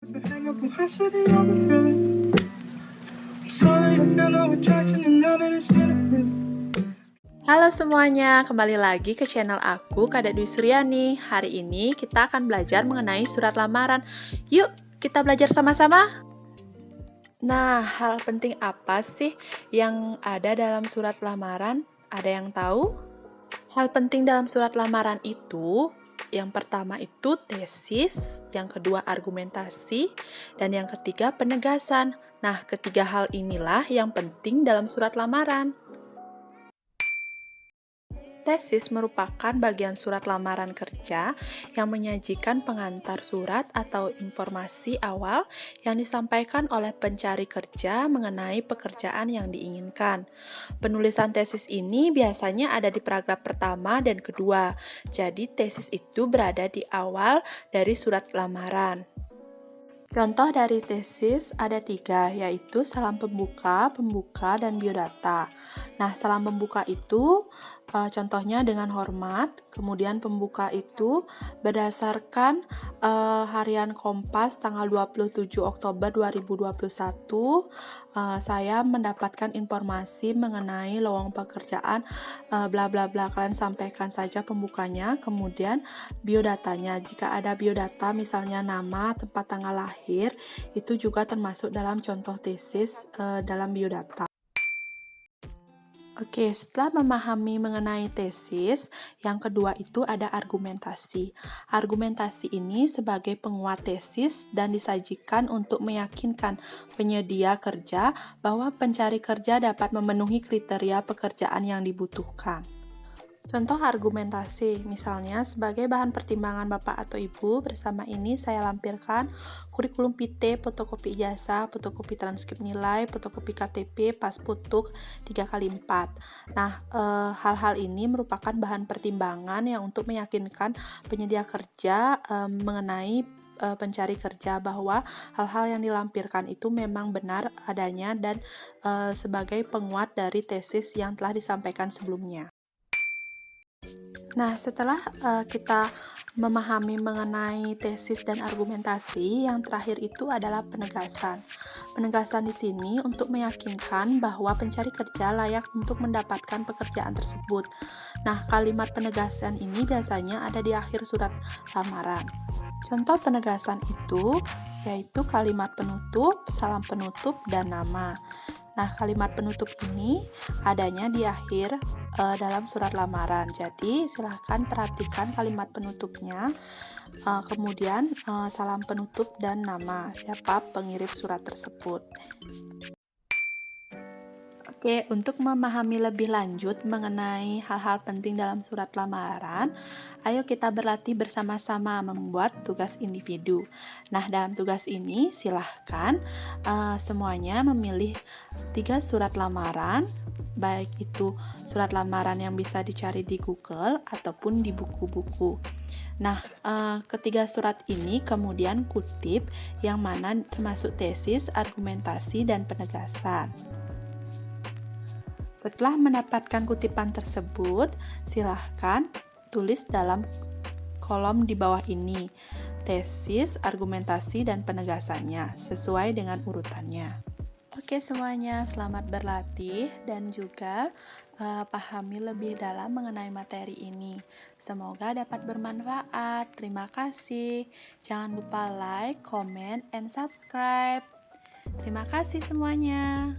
Hang up and hustle the other feeling. I'm sorry I feel no attraction and now that it's been a bit. Halo semuanya, kembali lagi ke channel aku, Kak Dwi Suryani. Hari ini kita akan belajar mengenai surat lamaran. Yuk, kita belajar sama-sama. Nah, hal penting apa sih yang ada dalam surat lamaran? Ada yang tahu? Hal penting dalam surat lamaran itu, yang pertama itu tesis, yang kedua argumentasi, dan yang ketiga penegasan. Nah, ketiga hal inilah yang penting dalam surat lamaran. Tesis merupakan bagian surat lamaran kerja yang menyajikan pengantar surat atau informasi awal yang disampaikan oleh pencari kerja mengenai pekerjaan yang diinginkan. Penulisan tesis ini biasanya ada di paragraf pertama dan kedua, jadi tesis itu berada di awal dari surat lamaran. Contoh dari tesis ada 3, yaitu salam pembuka, pembuka, dan biodata. Nah, salam pembuka itu contohnya dengan hormat, kemudian pembuka itu berdasarkan harian Kompas tanggal 27 Oktober 2021, saya mendapatkan informasi mengenai lowong pekerjaan bla bla bla. Kalian sampaikan saja pembukanya, kemudian biodatanya. Jika ada biodata misalnya nama, tempat tanggal lahir, itu juga termasuk dalam contoh tesis dalam biodata. Oke, setelah memahami mengenai tesis, yang kedua itu ada argumentasi. Argumentasi ini sebagai penguat tesis dan disajikan untuk meyakinkan penyedia kerja bahwa pencari kerja dapat memenuhi kriteria pekerjaan yang dibutuhkan. Contoh argumentasi, misalnya sebagai bahan pertimbangan Bapak atau Ibu, bersama ini saya lampirkan kurikulum PT, fotokopi ijazah, fotokopi transkrip nilai, fotokopi KTP, pas putuk 3x4. Nah, hal-hal ini merupakan bahan pertimbangan yang untuk meyakinkan penyedia kerja mengenai pencari kerja bahwa hal-hal yang dilampirkan itu memang benar adanya dan sebagai penguat dari tesis yang telah disampaikan sebelumnya. Nah, setelah kita memahami mengenai tesis dan argumentasi, yang terakhir itu adalah penegasan. Penegasan di sini untuk meyakinkan bahwa pencari kerja layak untuk mendapatkan pekerjaan tersebut. Nah, kalimat penegasan ini biasanya ada di akhir surat lamaran. Contoh penegasan itu yaitu kalimat penutup, salam penutup, dan nama. Nah, kalimat penutup ini adanya di akhir dalam surat lamaran. Jadi, silahkan perhatikan kalimat penutupnya, kemudian salam penutup dan nama siapa pengirim surat tersebut. Oke, untuk memahami lebih lanjut mengenai hal-hal penting dalam surat lamaran, ayo kita berlatih bersama-sama membuat tugas individu. Nah, dalam tugas ini silahkan semuanya memilih 3 surat lamaran, baik itu surat lamaran yang bisa dicari di Google ataupun di buku-buku. Nah, ketiga surat ini kemudian kutip yang mana termasuk tesis, argumentasi, dan penegasan. Setelah mendapatkan kutipan tersebut, silahkan tulis dalam kolom di bawah ini, tesis, argumentasi, dan penegasannya, sesuai dengan urutannya. Oke semuanya, selamat berlatih dan juga pahami lebih dalam mengenai materi ini. Semoga dapat bermanfaat. Terima kasih. Jangan lupa like, comment, and subscribe. Terima kasih semuanya.